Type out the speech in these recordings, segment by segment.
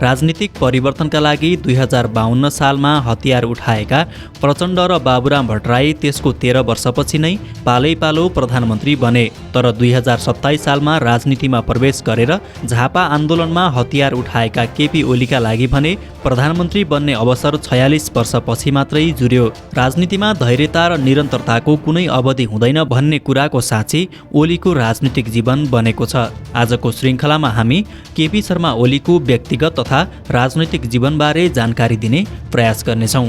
राजनीतिक परिवर्तनका लागि 2052 सालमा हतियार उठाएका प्रचण्ड र बाबुराम भट्टराई त्यसको 13 वर्षपछि नै पालैपालो प्रधानमन्त्री बने। तर 2027 सालमा राजनीतिमा प्रवेश गरेर झापा आन्दोलनमा हतियार उठाएका केपी ओलीका लागि भने प्रधानमन्त्री बन्ने अवसर 46 वर्षपछि मात्रै जुर्यो। राजनीतिमा धैर्यता र निरन्तरताको कुनै अवधि हुँदैन भन्ने कुराको साँची ओलीको राजनीतिक जीवन बनेको छ। आजको श्रृङ्खलामा हामी केपी शर्मा ओलीको व्यक्तिगत तथा राजनैतिक जीवनबारे जानकारी दिने प्रयास गर्नेछौँ।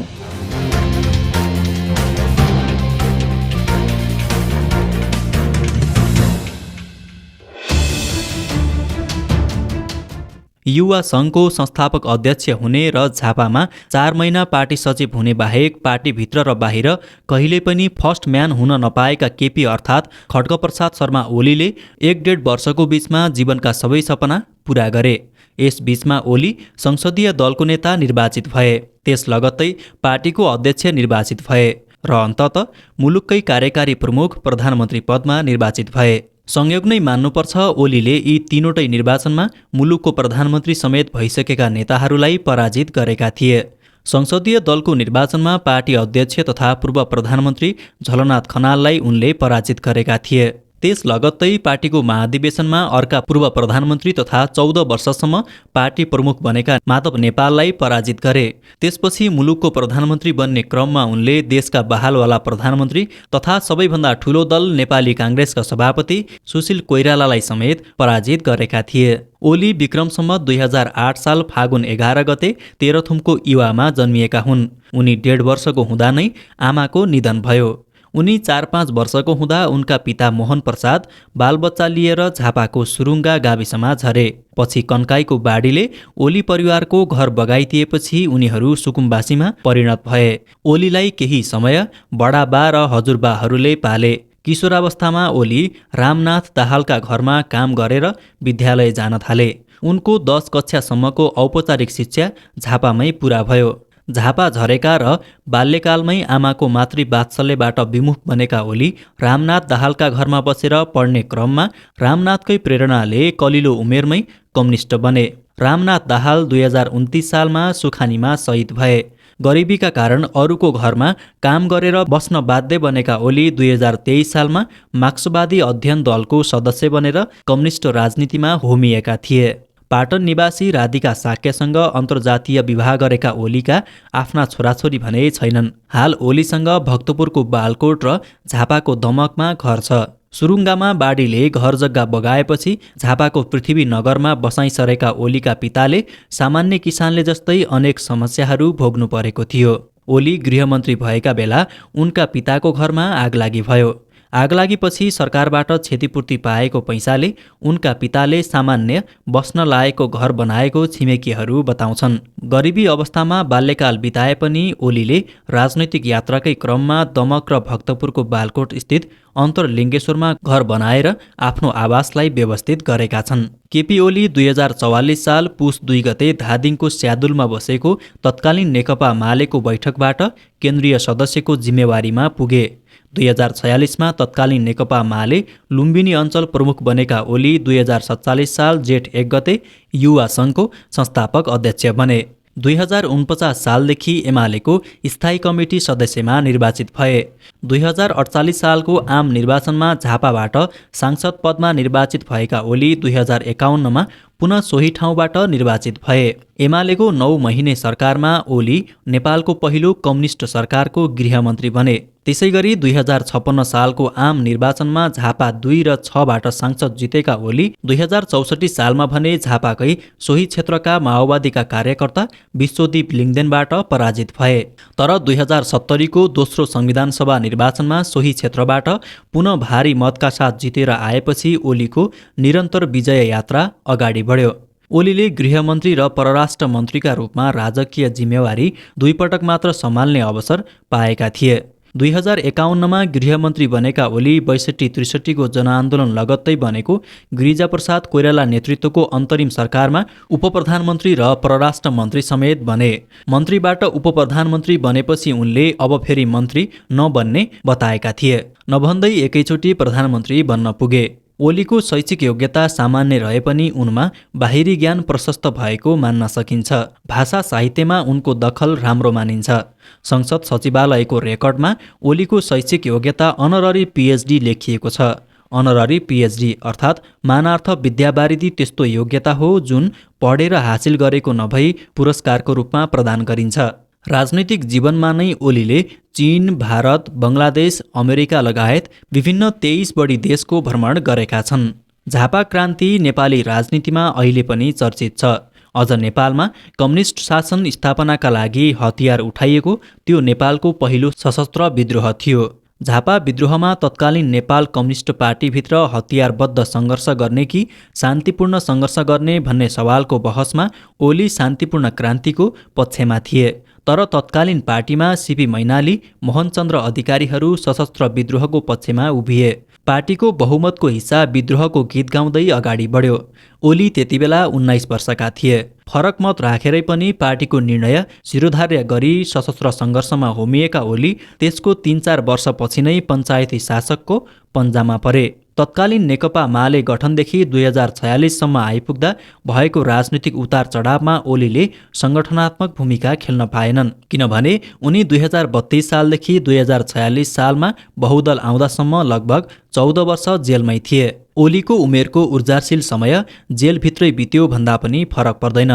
युवा सङ्घको संस्थापक अध्यक्ष हुने र झापामा 4 महिना पार्टी सचिव हुने बाहेक पार्टीभित्र र बाहिर कहिले पनि फर्स्ट म्यान हुन नपाएका केपी अर्थात् खड्गप्रसाद शर्मा ओलीले 1.5 वर्षको बीचमा जीवनका सबै सपना पूरा गरे। यस बीचमा ओली संसदीय दलको नेता निर्वाचित भए, त्यस लगत्तै पार्टीको अध्यक्ष निर्वाचित भए र अन्ततः मुलुककै कार्यकारी प्रमुख प्रधानमन्त्री पदमा निर्वाचित भए। संयोग नै मान्नुपर्छ ओलीले यी तीनवटै निर्वाचनमा मुलुकको प्रधानमन्त्री समेत भइसकेका नेताहरूलाई पराजित गरेका थिए। संसदीय दलको निर्वाचनमा पार्टी अध्यक्ष तथा पूर्व प्रधानमन्त्री झलनाथ खनाललाई उनले पराजित गरेका थिए। त्यस लगत्तै पार्टीको महाधिवेशनमा अर्का पूर्व प्रधानमन्त्री तथा 14 वर्षसम्म पार्टी प्रमुख बनेका माधव नेपाललाई पराजित गरे। त्यसपछि मुलुकको प्रधानमन्त्री बन्ने क्रममा उनले देशका बहालवाला प्रधानमन्त्री तथा सबैभन्दा ठूलो दल नेपाली काङ्ग्रेसका सभापति सुशील कोइरालालाई समेत पराजित गरेका थिए। ओली विक्रम सम्वत 2008 साल फागुन 11 गते तेह्रथुमको इवामा जन्मिएका हुन्। उनी 1.5 वर्षको हुँदा नै आमाको निधन भयो। उनी 4-5 वर्षको हुँदा उनका पिता मोहन प्रसाद बालबच्चा लिएर झापाको सुरुङ्गा गाविसमा झरे। पछि कन्काईको बाढीले ओली परिवारको घर बगाइदिएपछि उनीहरू सुकुम्बासीमा परिणत भए। ओलीलाई केही समय बडाबा र हजुरबाहरूले पाले। किशोरावस्थामा ओली रामनाथ दाहालका घरमा काम गरेर विद्यालय जान थाले। उनको 10 कक्षासम्मको औपचारिक शिक्षा झापामै पुरा भयो। झापा झरेका र बाल्यकालमै आमाको मातृवात्सल्यबाट विमुख बनेका ओली रामनाथ दाहालका घरमा बसेर पढ्ने क्रममा रामनाथकै प्रेरणाले कलिलो उमेरमै कम्युनिस्ट बने। रामनाथ दाहाल 2029 सालमा सुखानीमा शहीद भए। गरिबीका कारण अरूको घरमा काम गरेर बस्न बाध्य बनेका ओली 2023 सालमा मार्क्सवादी अध्ययन दलको सदस्य बनेर कम्युनिस्ट राजनीतिमा होमिएका थिए। पाटन निवासी राधिका साक्यसँग अन्तर्जातीय विवाह गरेका ओलीका आफ्ना छोराछोरी भने छैनन्। हाल ओलीसँग भक्तपुरको बालकोट र झापाको दमकमा घर छ। सुरुङ्गामा बाढीले घर जग्गा बगाएपछि झापाको पृथ्वीनगरमा बसाइ सरेका ओलीका पिताले सामान्य किसानले जस्तै अनेक समस्याहरू भोग्नु परेको थियो। ओली गृहमन्त्री भएका बेला उनका पिताको घरमा आगलागी भयो। आगलागीपछि सरकारबाट क्षतिपूर्ति पाएको पैसाले उनका पिताले सामान्य बस्न लायकको घर बनाएको छिमेकीहरू बताउँछन्। गरिबी अवस्थामा बाल्यकाल बिताए पनि ओलीले राजनैतिक यात्राकै क्रममा दमक र भक्तपुरको बालकोट स्थित अन्तरलिङ्गेश्वरमा घर बनाएर आफ्नो आवासलाई व्यवस्थित गरेका छन्। केपी ओली 2044 साल पुस 2 गते धादिङको स्यादुलमा बसेको तत्कालीन नेकपा मालेको बैठकबाट केन्द्रीय सदस्यको जिम्मेवारीमा पुगे। 2046 मा तत्कालीन नेकपा माले लुम्बिनी अञ्चल प्रमुख बनेका ओली 2047 साल जेठ 1 गते युवा सङ्घको संस्थापक अध्यक्ष बने। 2049 सालदेखि एमालेको स्थायी कमिटी सदस्यमा निर्वाचित भए। 2048 सालको आम निर्वाचनमा झापाबाट सांसद पदमा निर्वाचित भएका ओली 2051 मा पुनः सोही ठाउँबाट निर्वाचित भए। एमालेको 9 महिने सरकारमा ओली नेपालको पहिलो कम्युनिस्ट सरकारको गृहमन्त्री बने। त्यसैगरी 2056 सालको आम निर्वाचनमा झापा 2 र 6 बाट सांसद जितेका ओली 2064 सालमा भने झापाकै सोही क्षेत्रका माओवादीका कार्यकर्ता विश्वदीप लिङ्गदेनबाट पराजित भए। तर 2070 को दोस्रो संविधान सभा निर्वाचनमा सोही क्षेत्रबाट पुनः भारी मतका साथ जितेर आएपछि ओलीको निरन्तर विजय यात्रा अगाडि बढ्यो। ओलीले गृहमन्त्री र परराष्ट्र मन्त्रीका रूपमा राजकीय जिम्मेवारी 2 पटक मात्र सम्हाल्ने अवसर पाएका थिए। 2051 मा गृहमन्त्री बनेका ओली 62-63 को जनआन्दोलन लगत्तै बनेको गिरिजाप्रसाद कोइराला नेतृत्वको अन्तरिम सरकारमा उपप्रधानमन्त्री र परराष्ट्र मन्त्री समेत बने। मन्त्रीबाट उपप्रधानमन्त्री बनेपछि उनले अब फेरि मन्त्री नबन्ने बताएका थिए। नभन्दै एकैचोटि प्रधानमन्त्री बन्न पुगे। ओलीको शैक्षिक योग्यता सामान्य रहे पनि उनमा बाहिरी ज्ञान प्रशस्त भएको मान्न सकिन्छ। भाषा साहित्यमा उनको दखल राम्रो मानिन्छ। संसद सचिवालयको रेकर्डमा ओलीको शैक्षिक योग्यता अनररी पिएचडी लेखिएको छ। अनररी पिएचडी अर्थात् मानार्थ विद्यावारिधि त्यस्तो योग्यता हो जुन पढेर हासिल गरेको नभई पुरस्कारको रूपमा प्रदान गरिन्छ। राजनैतिक जीवनमा नै ओलीले चीन, भारत, बङ्गलादेश, अमेरिका लगायत विभिन्न 23 बढी देशको भ्रमण गरेका छन्। झापा क्रान्ति नेपाली राजनीतिमा अहिले पनि चर्चित छ। अझ नेपालमा कम्युनिस्ट शासन स्थापनाका लागि हतियार उठाइएको त्यो नेपालको पहिलो सशस्त्र विद्रोह थियो। झापा विद्रोहमा तत्कालीन नेपाल कम्युनिस्ट पार्टीभित्र हतियारबद्ध सङ्घर्ष गर्ने कि शान्तिपूर्ण सङ्घर्ष गर्ने भन्ने सवालको बहसमा ओली शान्तिपूर्ण क्रान्तिको पक्षमा थिए। तर तत्कालीन पार्टीमा सीपी मैनाली, मोहनचन्द्र अधिकारीहरू सशस्त्र विद्रोहको पक्षमा उभिए। पार्टीको बहुमतको हिस्सा विद्रोहको गीत गाउँदै अगाडि बढ्यो। ओली त्यतिबेला 19 वर्षका थिए। फरक मत राखेरै पनि पार्टीको निर्णय शिरोधार्य गरी सशस्त्र सङ्घर्षमा होमिएका ओली त्यसको 3-4 वर्षपछि नै पञ्चायती शासकको पन्जामा परे। तत्कालीन नेकपा माले गठनदेखि 2046सम्म आइपुग्दा भएको राजनीतिक उतार चढावमा ओलीले सङ्गठनात्मक भूमिका खेल्न पाएनन्, किनभने उनी 2032 सालदेखि 2046 सालमा बहुदल आउँदासम्म लगभग 14 वर्ष जेलमै थिए। ओलीको उमेरको ऊर्जाशील समय जेलभित्रै बित्यो भन्दा पनि फरक पर्दैन।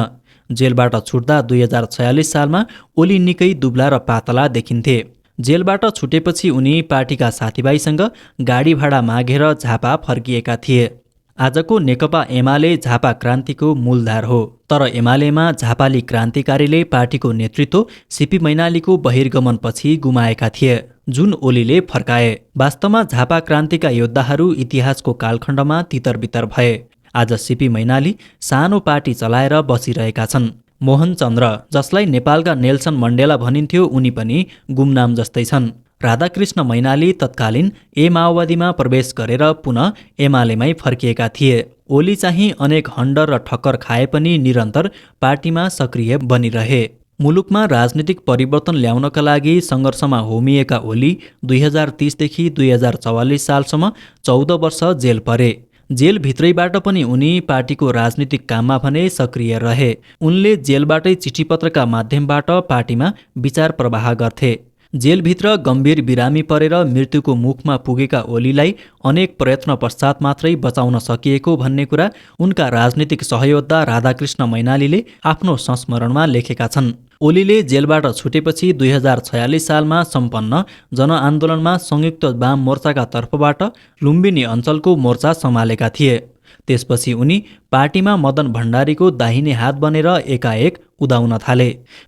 जेलबाट छुट्दा 2046 सालमा ओली निकै दुब्ला र पातला देखिन्थे। जेलबाट छुटेपछि उनी पार्टीका साथीभाइसँग गाडी भाडा मागेर झापा फर्किएका थिए। आजको नेकपा एमाले झापा क्रान्तिको मूलधार हो। तर एमालेमा झापाली क्रान्तिकारीले पार्टीको नेतृत्व सीपी मैनालीको बहिर्गमनपछि गुमाएका थिए, जुन ओलीले फर्काए। वास्तवमा झापा क्रान्तिका योद्धाहरू इतिहासको कालखण्डमा तितरबितर भए। आज सीपी मैनाली सानो पार्टी चलाएर बसिरहेका छन्। मोहनचन्द्र, जसलाई नेपालका नेल्सन मण्डेला भनिन्थ्यो, उनी पनि गुमनाम जस्तै छन्। राधाकृष्ण मैनाली तत्कालीन माओवादीमा प्रवेश गरेर पुनः एमालेमै फर्किएका थिए। ओली चाहिँ अनेक हन्डर र ठक्कर खाए पनि निरन्तर पार्टीमा सक्रिय बनिरहे। मुलुकमा राजनीतिक परिवर्तन ल्याउनका लागि सङ्घर्षमा होमिएका ओली 2030देखि 2044 सालसम्म 14 वर्ष जेल परे। जेलभित्रैबाट पनि उनी पार्टीको राजनीतिक काममा भने सक्रिय रहे। उनले जेलबाटै चिठीपत्रका माध्यमबाट पार्टीमा विचार प्रवाह गर्थे। जेलभित्र गम्भीर बिरामी परेर मृत्युको मुखमा पुगेका ओलीलाई अनेक प्रयत्न पश्चात मात्रै बचाउन सकिएको भन्ने कुरा उनका राजनीतिक सहयोद्धा राधाकृष्ण मैनालीले आफ्नो संस्मरणमा लेखेका छन्। ओलीले जेलबाट छुटेपछि 2046 सालमा सम्पन्न जनआन्दोलनमा संयुक्त वाम मोर्चाका तर्फबाट लुम्बिनी अञ्चलको मोर्चा सम्हालेका थिए। त्यसपछि उनी पार्टीमा मदन भण्डारीको दाहिने हात बनेर एकाएक उदाउन थाले।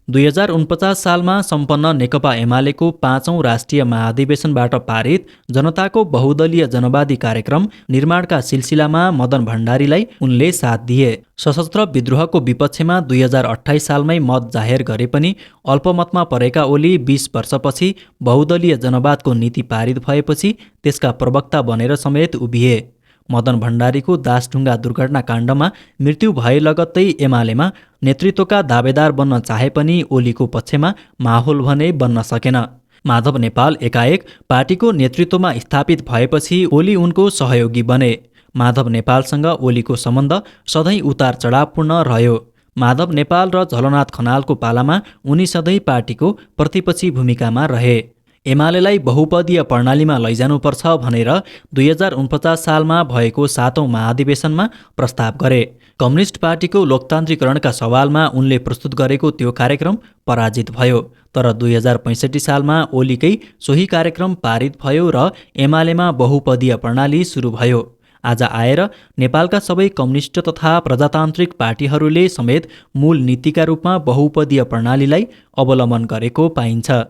2049 सालमा सम्पन्न नेकपा एमालेको 5औं राष्ट्रिय महाधिवेशनबाट पारित जनताको बहुदलीय जनवादी कार्यक्रम निर्माणका सिलसिलामा मदन भण्डारीलाई उनले साथ दिए। सशस्त्र विद्रोहको विपक्षमा 2028 सालमै मत जाहेर गरे पनि अल्पमतमा परेका ओली 20 वर्षपछि बहुदलीय जनवादको नीति पारित भएपछि त्यसका प्रवक्ता बनेर समेत उभिए। मदन भण्डारीको दासढुङ्गा दुर्घटना काण्डमा मृत्यु भए लगत्तै एमालेमा नेतृत्वका दावेदार बन्न चाहे पनि ओलीको पक्षमा माहौल भने बन्न सकेन। माधव नेपाल एकाएक पार्टीको नेतृत्वमा स्थापित भएपछि ओली उनको सहयोगी बने। माधव नेपालसँग ओलीको सम्बन्ध सधैँ उतार चढावपूर्ण रह्यो। माधव नेपाल र झलनाथ खनालको पालामा उनी सधैँ पार्टीको प्रतिपक्षी भूमिकामा रहे। एमालेलाई बहुपदीय प्रणालीमा लैजानुपर्छ भनेर 2049 सालमा भएको 7औं महाधिवेशनमा प्रस्ताव गरे। कम्युनिस्ट पार्टीको लोकतान्त्रिकरणका सवालमा उनले प्रस्तुत गरेको त्यो कार्यक्रम पराजित भयो। तर 2065 सालमा ओलीकै सोही कार्यक्रम पारित भयो र एमालेमा बहुपदीय प्रणाली सुरु भयो। आज आएर नेपालका सबै कम्युनिस्ट तथा प्रजातान्त्रिक पार्टीहरूले समेत मूल नीतिका रूपमा बहुपदीय प्रणालीलाई अवलम्बन गरेको पाइन्छ।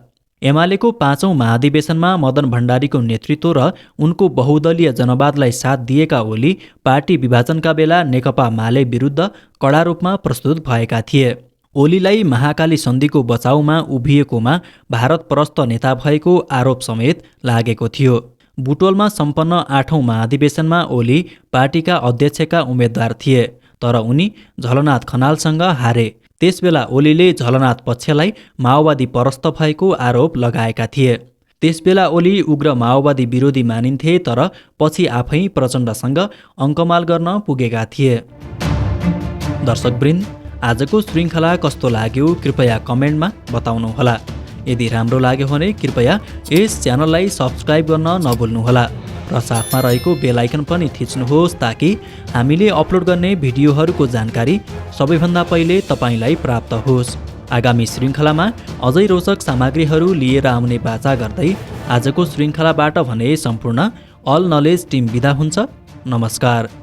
एमालेको 5औं महाधिवेशनमा मदन भण्डारीको नेतृत्व र उनको बहुदलीय जनवादलाई साथ दिएका ओली पार्टी विभाजनका बेला नेकपा माले विरुद्ध कडा रूपमा प्रस्तुत भएका थिए। ओलीलाई महाकाली सन्धिको बचाउमा उभिएकोमा भारतप्रस्त नेता भएको आरोप समेत लागेको थियो। बुटवलमा सम्पन्न 8औं महाधिवेशनमा ओली पार्टीका अध्यक्षका उम्मेद्वार थिए, तर उनी झलनाथ खनालसँग हारे। त्यसबेला ओलीले झलनाथ पक्षलाई माओवादी परस्त भएको आरोप लगाएका थिए। त्यसबेला ओली उग्र माओवादी विरोधी मानिन्थे, तर पछि आफै प्रचण्डसँग अङ्कमाल गर्न पुगेका थिए। दर्शकवृन्द, आजको श्रृङ्खला कस्तो लाग्यो कृपया कमेन्टमा बताउनुहोला। यदि राम्रो लाग्यो भने कृपया यस च्यानललाई सब्स्क्राइब गर्न नभुल्नुहोला र साथमा रहेको बेल आइकन पनि थिच्नुहोस् ताकि हामीले अपलोड गर्ने भिडियोहरूको जानकारी सबैभन्दा पहिले तपाईलाई प्राप्त होस्। आगामी श्रृङ्खलामा अझै रोचक सामग्रीहरू लिएर आउने बाचा गर्दै आजको श्रृङ्खलाबाट भने सम्पूर्ण अल नलेज टिम बिदा हुन्छ। नमस्कार।